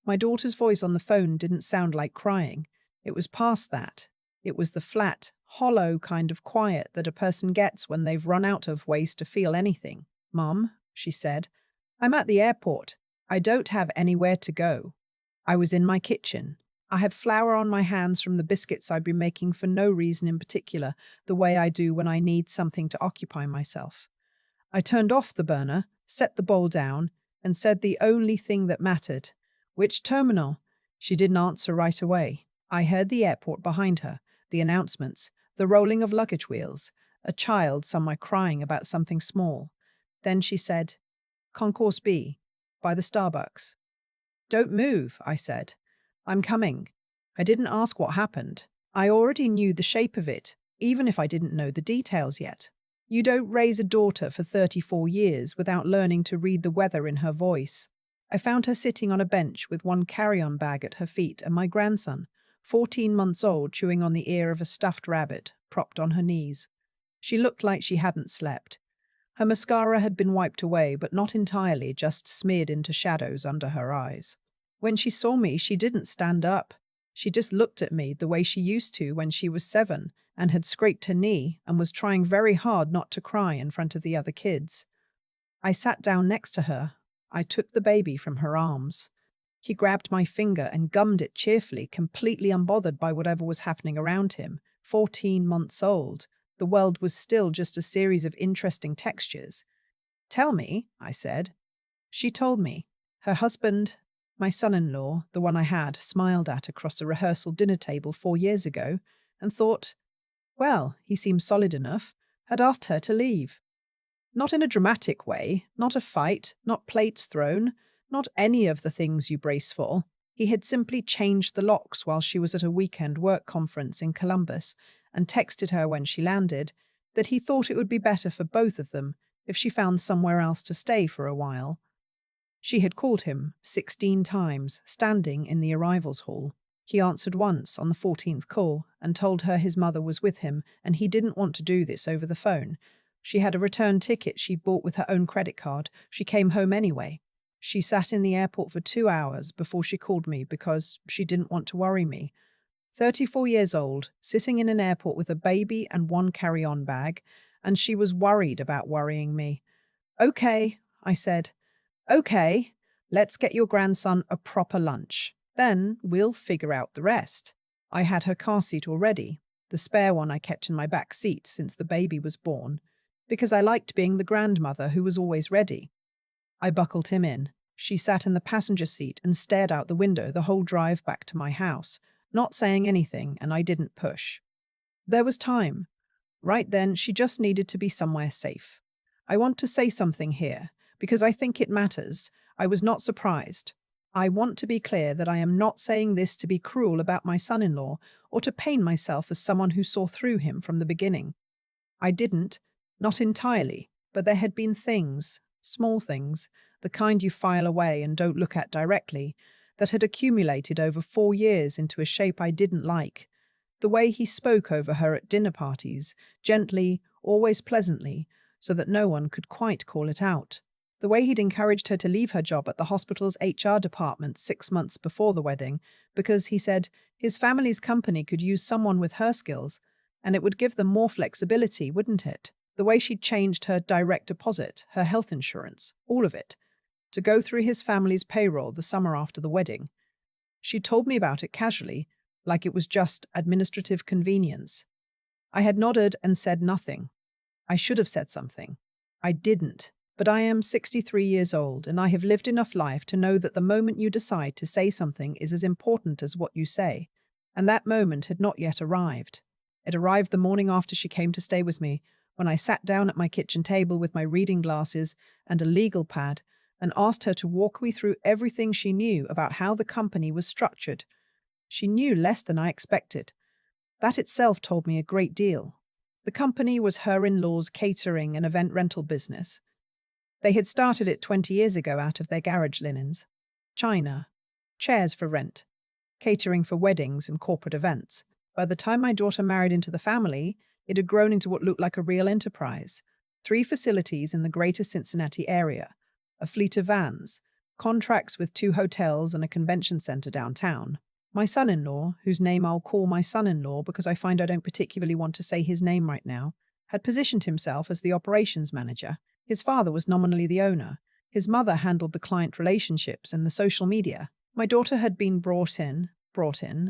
My daughter's voice on the phone didn't sound like crying. It was past that. It was the flat, hollow kind of quiet that a person gets when they've run out of ways to feel anything. "Mum," she said, "I'm at the airport. I don't have anywhere to go." I was in my kitchen. I had flour on my hands from the biscuits I'd been making for no reason in particular, the way I do when I need something to occupy myself. I turned off the burner, set the bowl down, and said the only thing that mattered. "Which terminal?" She didn't answer right away. I heard the airport behind her, the announcements, the rolling of luggage wheels, a child somewhere crying about something small. Then she said, "Concourse B, by the Starbucks." "Don't move," I said. "I'm coming." I didn't ask what happened. I already knew the shape of it, even if I didn't know the details yet. You don't raise a daughter for 34 years without learning to read the weather in her voice. I found her sitting on a bench with one carry-on bag at her feet and my grandson, 14 months old, chewing on the ear of a stuffed rabbit, propped on her knees. She looked like she hadn't slept. Her mascara had been wiped away, but not entirely, just smeared into shadows under her eyes. When she saw me, she didn't stand up. She just looked at me the way she used to when she was 7 and had scraped her knee and was trying very hard not to cry in front of the other kids. I sat down next to her. I took the baby from her arms. He grabbed my finger and gummed it cheerfully, completely unbothered by whatever was happening around him. 14 months old. The world was still just a series of interesting textures. "Tell me," I said. She told me. Her husband, my son-in-law, the one I had smiled at across a rehearsal dinner table 4 years ago, and thought, well, he seemed solid enough, had asked her to leave. Not in a dramatic way, not a fight, not plates thrown, not any of the things you brace for. He had simply changed the locks while she was at a weekend work conference in Columbus and texted her when she landed that he thought it would be better for both of them if she found somewhere else to stay for a while. She had called him 16 times, standing in the arrivals hall. He answered once on the 14th call and told her his mother was with him and he didn't want to do this over the phone. She had a return ticket she bought with her own credit card. She came home anyway. She sat in the airport for 2 hours before she called me because she didn't want to worry me. 34 years old, sitting in an airport with a baby and one carry-on bag, and she was worried about worrying me. "Okay," I said. "Okay, let's get your grandson a proper lunch. Then we'll figure out the rest." I had her car seat already, the spare one I kept in my back seat since the baby was born, because I liked being the grandmother who was always ready. I buckled him in. She sat in the passenger seat and stared out the window the whole drive back to my house, not saying anything, and I didn't push. There was time. Right then, she just needed to be somewhere safe. I want to say something here, because I think it matters. I was not surprised. I want to be clear that I am not saying this to be cruel about my son-in-law or to paint myself as someone who saw through him from the beginning. I didn't, not entirely, but there had been things, small things, the kind you file away and don't look at directly, that had accumulated over 4 years into a shape I didn't like. The way he spoke over her at dinner parties, gently, always pleasantly, so that no one could quite call it out. The way he'd encouraged her to leave her job at the hospital's HR department 6 months before the wedding, because he said his family's company could use someone with her skills, and it would give them more flexibility, wouldn't it? The way she'd changed her direct deposit, her health insurance, all of it, to go through his family's payroll the summer after the wedding. She told me about it casually, like it was just administrative convenience. I had nodded and said nothing. I should have said something. I didn't, but I am 63 years old and I have lived enough life to know that the moment you decide to say something is as important as what you say, and that moment had not yet arrived. It arrived the morning after she came to stay with me, when I sat down at my kitchen table with my reading glasses and a legal pad and asked her to walk me through everything she knew about how the company was structured. She knew less than I expected. That itself told me a great deal. The company was her in-law's catering and event rental business. They had started it 20 years ago out of their garage linens, china, chairs for rent, catering for weddings and corporate events. By the time my daughter married into the family, it had grown into what looked like a real enterprise. 3 facilities in the greater Cincinnati area, a fleet of vans, Contracts with 2 hotels and a convention center downtown. My son-in-law, whose name I'll call my son-in-law because I find I don't particularly want to say his name right now, had positioned himself as the operations manager. His father was nominally the owner. His mother handled the client relationships and the social media. My daughter had been brought in,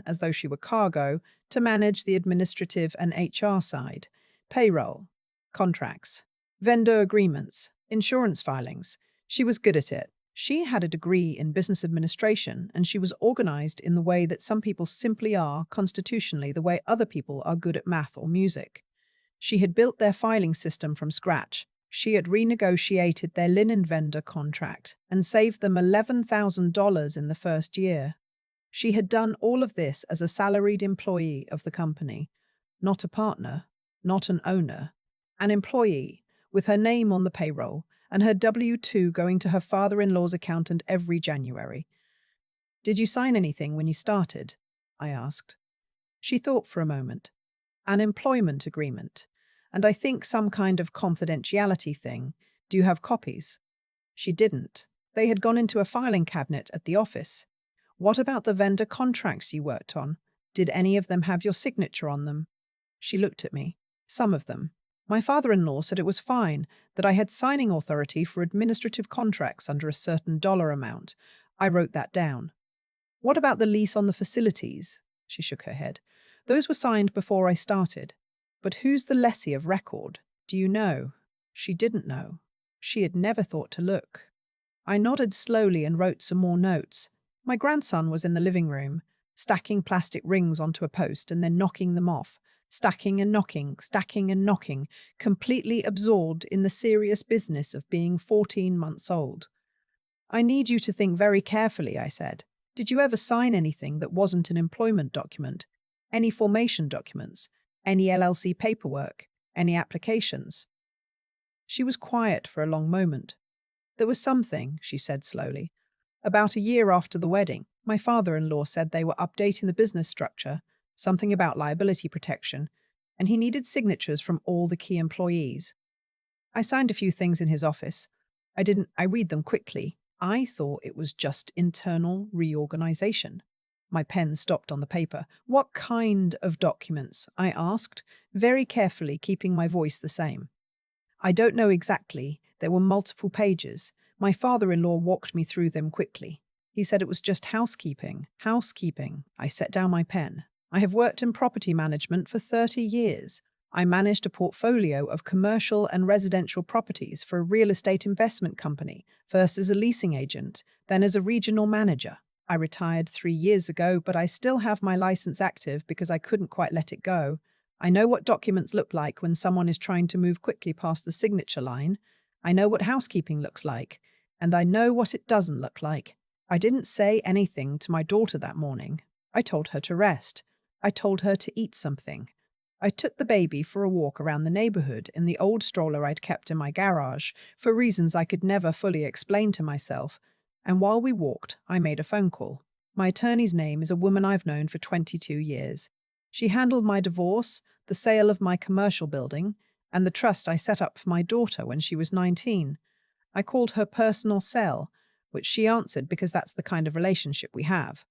as though she were cargo, to manage the administrative and HR side, payroll, contracts, vendor agreements, insurance filings. She was good at it. She had a degree in business administration, and she was organized in the way that some people simply are, constitutionally, the way other people are good at math or music. She had built their filing system from scratch. She had renegotiated their linen vendor contract and saved them $11,000 in the first year. She had done all of this as a salaried employee of the company, not a partner, not an owner, an employee, with her name on the payroll and her W-2 going to her father-in-law's accountant every January. "Did you sign anything when you started?" I asked. She thought for a moment. "An employment agreement, and I think some kind of confidentiality thing. Do you have copies?" She didn't. They had gone into a filing cabinet at the office. "What about the vendor contracts you worked on? Did any of them have your signature on them?" She looked at me. "Some of them. My father-in-law said it was fine, that I had signing authority for administrative contracts under a certain dollar amount. I wrote that down." "What about the lease on the facilities?" She shook her head. "Those were signed before I started. But who's the lessee of record? Do you know?" She didn't know. She had never thought to look. I nodded slowly and wrote some more notes. My grandson was in the living room, stacking plastic rings onto a post and then knocking them off, stacking and knocking, completely absorbed in the serious business of being 14 months old. "I need you to think very carefully," I said. "Did you ever sign anything that wasn't an employment document? Any formation documents? Any LLC paperwork? Any applications?" She was quiet for a long moment. "There was something," she said slowly. "About a year after the wedding, my father-in-law said they were updating the business structure, something about liability protection, and he needed signatures from all the key employees. I signed a few things in his office. I read them quickly. I thought it was just internal reorganization." My pen stopped on the paper. "What kind of documents?" I asked, very carefully keeping my voice the same. "I don't know exactly. There were multiple pages. My father-in-law walked me through them quickly. He said it was just housekeeping. Housekeeping." I set down my pen. "I have worked in property management for 30 years. I managed a portfolio of commercial and residential properties for a real estate investment company, first as a leasing agent, then as a regional manager. I retired 3 years ago, but I still have my license active because I couldn't quite let it go. I know what documents look like when someone is trying to move quickly past the signature line. I know what housekeeping looks like, and I know what it doesn't look like." I didn't say anything to my daughter that morning. I told her to rest. I told her to eat something. I took the baby for a walk around the neighborhood in the old stroller I'd kept in my garage, for reasons I could never fully explain to myself. And while we walked, I made a phone call. My attorney's name is a woman I've known for 22 years. She handled my divorce, the sale of my commercial building, and the trust I set up for my daughter when she was 19. I called her personal cell, which she answered because that's the kind of relationship we have.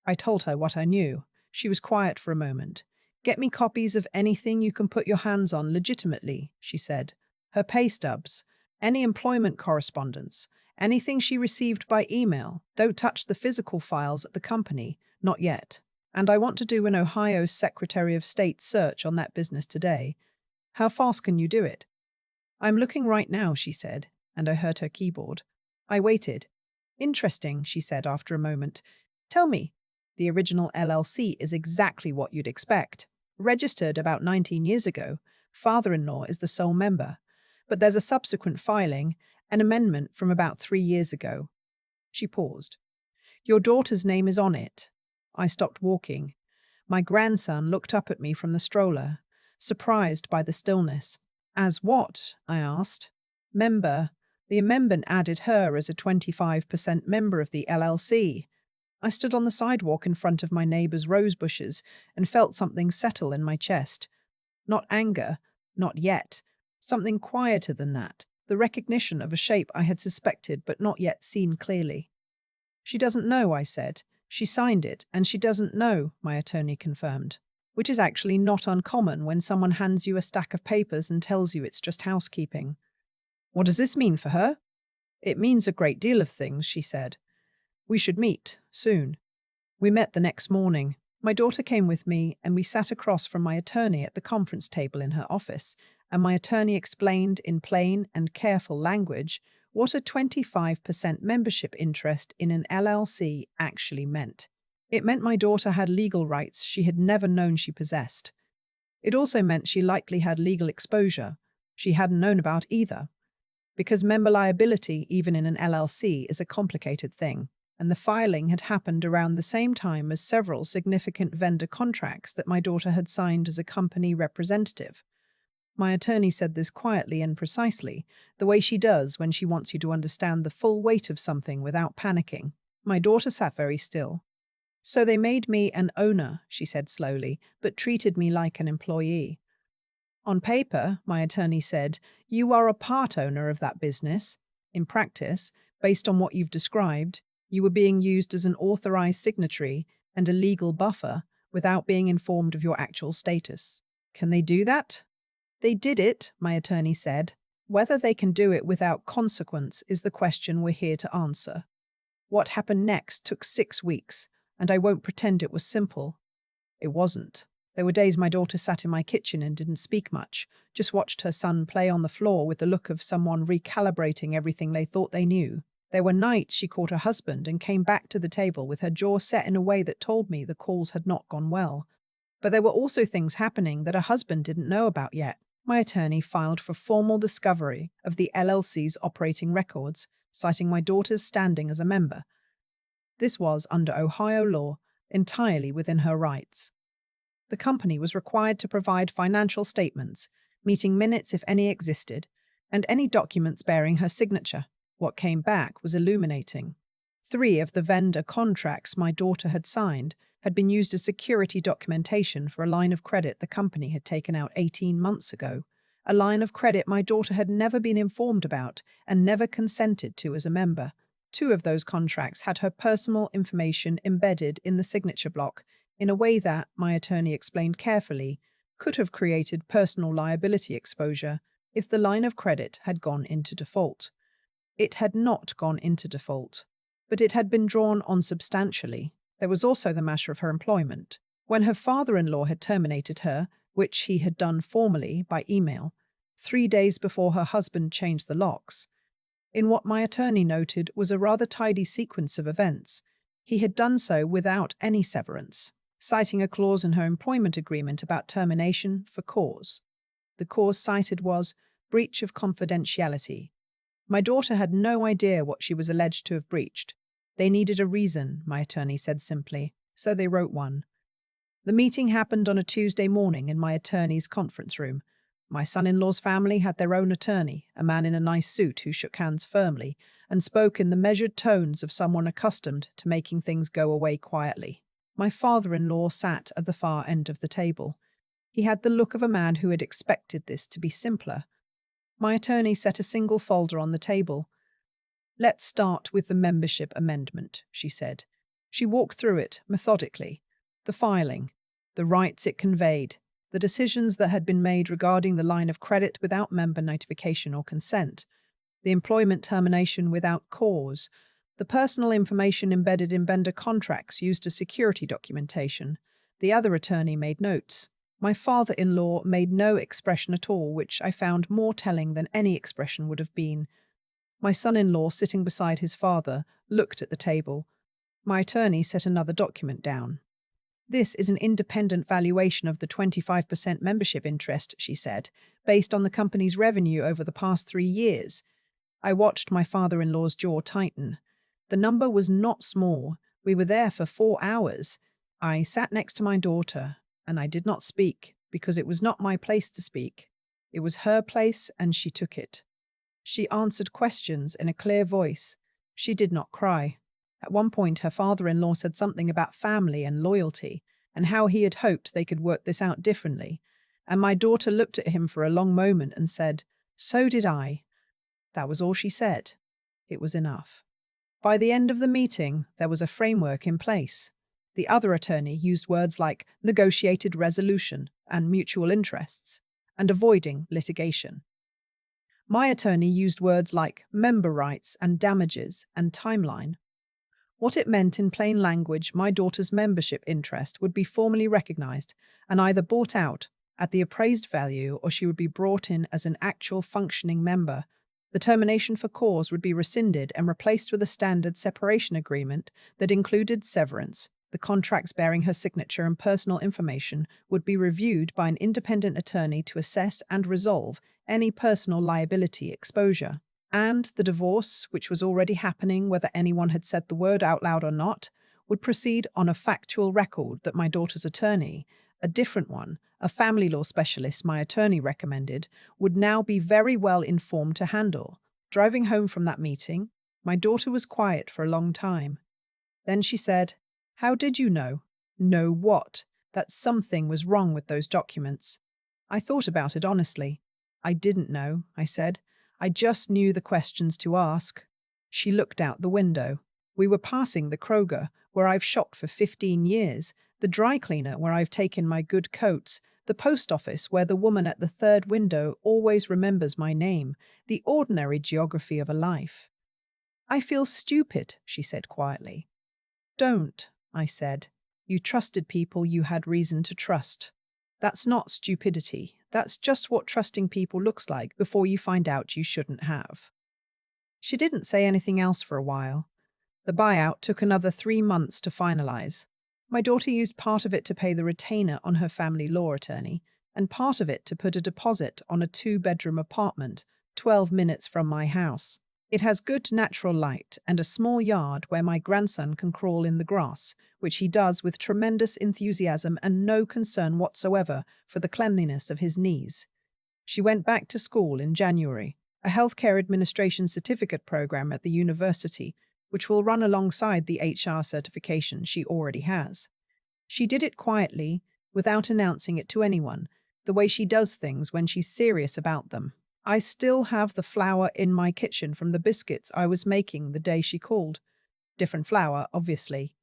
I told her what I knew. She was quiet for a moment. "Get me copies of anything you can put your hands on legitimately," she said. Her pay stubs, any employment correspondence, anything she received by email. Don't touch the physical files at the company, not yet. And I want to do an Ohio Secretary of State search on that business today. How fast can you do it?" "I'm looking right now," she said, and I heard her keyboard. I waited. "Interesting," she said after a moment. "Tell me." "The original LLC is exactly what you'd expect. Registered about 19 years ago. Father-in-law is the sole member. But there's a subsequent filing, an amendment from about 3 years ago." She paused. "Your daughter's name is on it." I stopped walking. My grandson looked up at me from the stroller, surprised by the stillness. "As what?" I asked. "Member. The amendment added her as a 25% member of the LLC." I stood on the sidewalk in front of my neighbor's rose bushes and felt something settle in my chest. Not anger, not yet. Something quieter than that. The recognition of a shape I had suspected but not yet seen clearly. She doesn't know, I said. She signed it, and she doesn't know, my attorney confirmed. Which is actually not uncommon when someone hands you a stack of papers and tells you it's just housekeeping. What does this mean for her? It means a great deal of things, she said. We should meet, soon. We met the next morning. My daughter came with me, and we sat across from my attorney at the conference table in her office, and my attorney explained in plain and careful language what a 25% membership interest in an LLC actually meant. It meant my daughter had legal rights she had never known she possessed. It also meant she likely had legal exposure she hadn't known about either, because member liability, even in an LLC, is a complicated thing, and the filing had happened around the same time as several significant vendor contracts that my daughter had signed as a company representative. My attorney said this quietly and precisely, the way she does when she wants you to understand the full weight of something without panicking. My daughter sat very still. So they made me an owner, she said slowly, but treated me like an employee. On paper, my attorney said, you are a part owner of that business. In practice, based on what you've described, you were being used as an authorized signatory and a legal buffer without being informed of your actual status. Can they do that? They did it, my attorney said. Whether they can do it without consequence is the question we're here to answer. What happened next took 6 weeks, and I won't pretend it was simple. It wasn't. There were days my daughter sat in my kitchen and didn't speak much, just watched her son play on the floor with the look of someone recalibrating everything they thought they knew. There were nights she caught her husband and came back to the table with her jaw set in a way that told me the calls had not gone well. But there were also things happening that her husband didn't know about yet. My attorney filed for formal discovery of the LLC's operating records, citing my daughter's standing as a member. This was, under Ohio law, entirely within her rights. The company was required to provide financial statements, meeting minutes if any existed, and any documents bearing her signature. What came back was illuminating. 3 of the vendor contracts my daughter had signed had been used as security documentation for a line of credit the company had taken out 18 months ago, a line of credit my daughter had never been informed about and never consented to as a member. 2 of those contracts had her personal information embedded in the signature block in a way that, my attorney explained carefully, could have created personal liability exposure if the line of credit had gone into default. It had not gone into default, but it had been drawn on substantially. There was also the matter of her employment. When her father-in-law had terminated her, which he had done formally by email, 3 days before her husband changed the locks, in what my attorney noted was a rather tidy sequence of events, he had done so without any severance, citing a clause in her employment agreement about termination for cause. The cause cited was breach of confidentiality. My daughter had no idea what she was alleged to have breached. They needed a reason, my attorney said simply, so they wrote one. The meeting happened on a Tuesday morning in my attorney's conference room. My son-in-law's family had their own attorney, a man in a nice suit who shook hands firmly and spoke in the measured tones of someone accustomed to making things go away quietly. My father-in-law sat at the far end of the table. He had the look of a man who had expected this to be simpler. My attorney set a single folder on the table. Let's start with the membership amendment, she said. She walked through it methodically. The filing, the rights it conveyed, the decisions that had been made regarding the line of credit without member notification or consent, the employment termination without cause, the personal information embedded in vendor contracts used as security documentation. The other attorney made notes. My father-in-law made no expression at all, which I found more telling than any expression would have been. My son-in-law, sitting beside his father, looked at the table. My attorney set another document down. This is an independent valuation of the 25% membership interest, she said, based on the company's revenue over the past 3 years. I watched my father-in-law's jaw tighten. The number was not small. We were there for 4 hours. I sat next to my daughter, and I did not speak, because it was not my place to speak. It was her place, and she took it. She answered questions in a clear voice. She did not cry. At one point, her father-in-law said something about family and loyalty, and how he had hoped they could work this out differently. And my daughter looked at him for a long moment and said, "So did I." That was all she said. It was enough. By the end of the meeting, there was a framework in place. The other attorney used words like negotiated resolution and mutual interests, and avoiding litigation. My attorney used words like member rights and damages and timeline. What it meant in plain language, my daughter's membership interest would be formally recognized and either bought out at the appraised value or she would be brought in as an actual functioning member. The termination for cause would be rescinded and replaced with a standard separation agreement that included severance. The contracts bearing her signature and personal information would be reviewed by an independent attorney to assess and resolve any personal liability exposure. And the divorce, which was already happening whether anyone had said the word out loud or not, would proceed on a factual record that my daughter's attorney, a different one, a family law specialist my attorney recommended, would now be very well informed to handle. Driving home from that meeting, my daughter was quiet for a long time. Then she said, "How did you know?" "Know what?" "That something was wrong with those documents." I thought about it honestly. "I didn't know," I said. "I just knew the questions to ask." She looked out the window. We were passing the Kroger, where I've shopped for 15 years, the dry cleaner where I've taken my good coats, the post office where the woman at the third window always remembers my name, the ordinary geography of a life. "I feel stupid," she said quietly. "Don't," I said. "You trusted people you had reason to trust. That's not stupidity. That's just what trusting people looks like before you find out you shouldn't have." She didn't say anything else for a while. The buyout took another 3 months to finalize. My daughter used part of it to pay the retainer on her family law attorney, and part of it to put a deposit on a 2-bedroom apartment 12 minutes from my house. It has good natural light and a small yard where my grandson can crawl in the grass, which he does with tremendous enthusiasm and no concern whatsoever for the cleanliness of his knees. She went back to school in January, a healthcare administration certificate program at the university, which will run alongside the HR certification she already has. She did it quietly, without announcing it to anyone, the way she does things when she's serious about them. I still have the flour in my kitchen from the biscuits I was making the day she called. Different flour, obviously.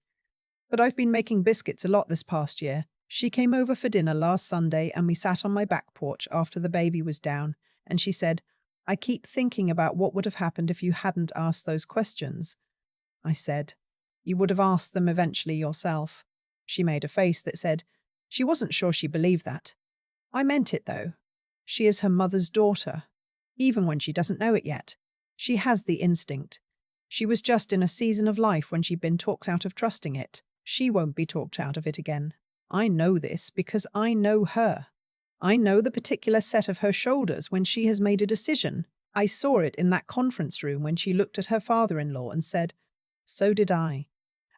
But I've been making biscuits a lot this past year. She came over for dinner last Sunday and we sat on my back porch after the baby was down, and she said, "I keep thinking about what would have happened if you hadn't asked those questions." I said, "You would have asked them eventually yourself." She made a face that said she wasn't sure she believed that. I meant it, though. She is her mother's daughter, even when she doesn't know it yet. She has the instinct. She was just in a season of life when she'd been talked out of trusting it. She won't be talked out of it again. I know this because I know her. I know the particular set of her shoulders when she has made a decision. I saw it in that conference room when she looked at her father-in-law and said, "So did I."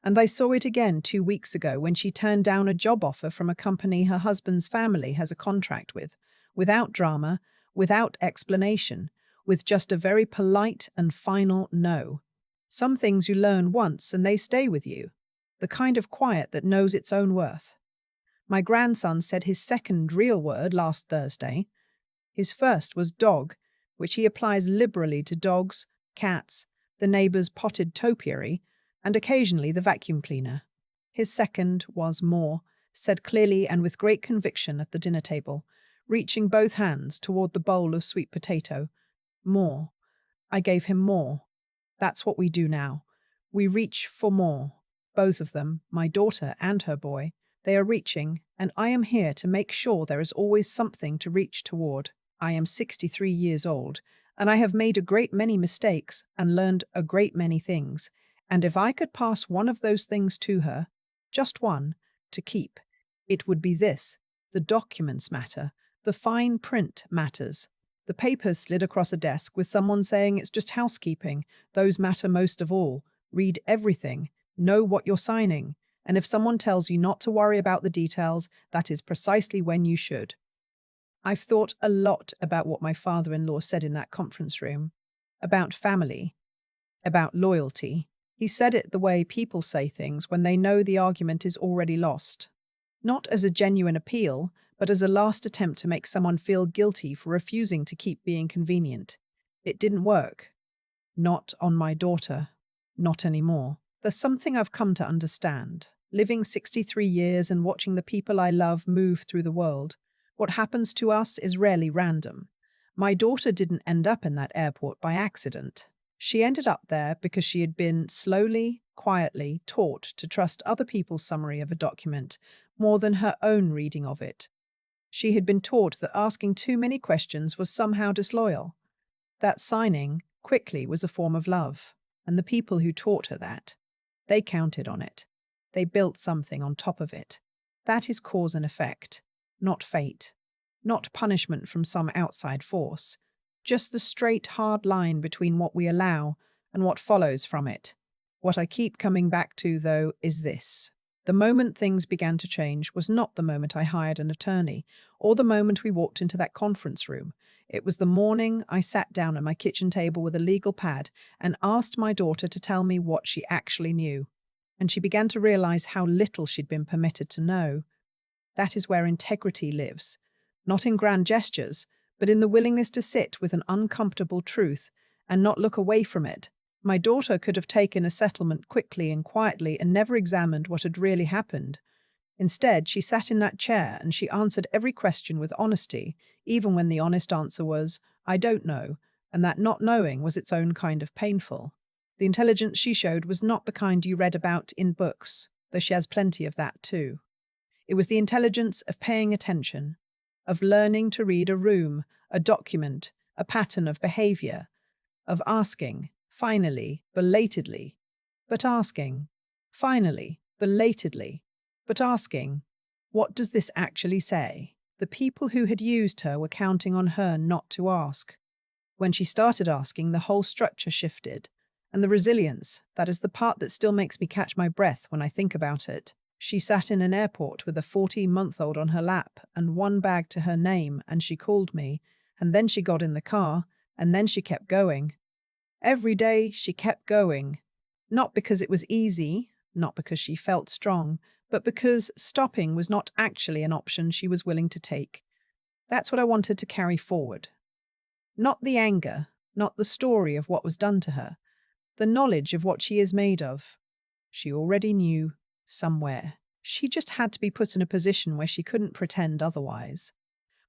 And I saw it again 2 weeks ago when she turned down a job offer from a company her husband's family has a contract with, without drama, without explanation, with just a very polite and final no. Some things you learn once and they stay with you. The kind of quiet that knows its own worth. My grandson said his second real word last Thursday. His first was dog, which he applies liberally to dogs, cats, the neighbor's potted topiary, and occasionally the vacuum cleaner. His second was more, said clearly and with great conviction at the dinner table, reaching both hands toward the bowl of sweet potato. More. I gave him more. That's what we do now. We reach for more. Both of them, my daughter and her boy, they are reaching, and I am here to make sure there is always something to reach toward. I am 63 years old, and I have made a great many mistakes and learned a great many things. And if I could pass one of those things to her, just one, to keep, it would be this. The documents matter. The fine print matters. The papers slid across a desk with someone saying it's just housekeeping. Those matter most of all. Read everything. Know what you're signing. And if someone tells you not to worry about the details, that is precisely when you should. I've thought a lot about what my father-in-law said in that conference room. About family. About loyalty. He said it the way people say things when they know the argument is already lost. Not as a genuine appeal, but as a last attempt to make someone feel guilty for refusing to keep being convenient. It didn't work. Not on my daughter. Not anymore. There's something I've come to understand. Living 63 years and watching the people I love move through the world, what happens to us is rarely random. My daughter didn't end up in that airport by accident. She ended up there because she had been slowly, quietly taught to trust other people's summary of a document more than her own reading of it. She had been taught that asking too many questions was somehow disloyal, that signing quickly was a form of love, and the people who taught her that, they counted on it. They built something on top of it. That is cause and effect, not fate, not punishment from some outside force, just the straight, hard line between what we allow and what follows from it. What I keep coming back to, though, is this. The moment things began to change was not the moment I hired an attorney, or the moment we walked into that conference room. It was the morning I sat down at my kitchen table with a legal pad and asked my daughter to tell me what she actually knew. And she began to realize how little she'd been permitted to know. That is where integrity lives. Not in grand gestures, but in the willingness to sit with an uncomfortable truth and not look away from it. My daughter could have taken a settlement quickly and quietly and never examined what had really happened. Instead, she sat in that chair and she answered every question with honesty, even when the honest answer was, "I don't know," and that not knowing was its own kind of painful. The intelligence she showed was not the kind you read about in books, though she has plenty of that too. It was the intelligence of paying attention, of learning to read a room, a document, a pattern of behavior, of asking, finally, belatedly, but asking, finally, belatedly, but asking, what does this actually say? The people who had used her were counting on her not to ask. When she started asking, the whole structure shifted. And the resilience, that is the part that still makes me catch my breath when I think about it. She sat in an airport with a 14-month-old on her lap and one bag to her name, and she called me, and then she got in the car, and then she kept going. Every day she kept going, not because it was easy, not because she felt strong, but because stopping was not actually an option she was willing to take. That's what I wanted to carry forward. Not the anger, not the story of what was done to her, the knowledge of what she is made of. She already knew, somewhere. She just had to be put in a position where she couldn't pretend otherwise.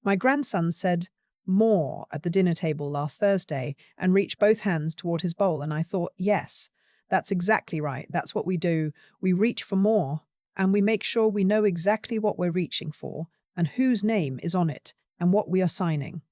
My grandson said more at the dinner table last Thursday and reached both hands toward his bowl, and I thought, yes, that's exactly right. That's what we do. We reach for more, and we make sure we know exactly what we're reaching for and whose name is on it and what we are signing.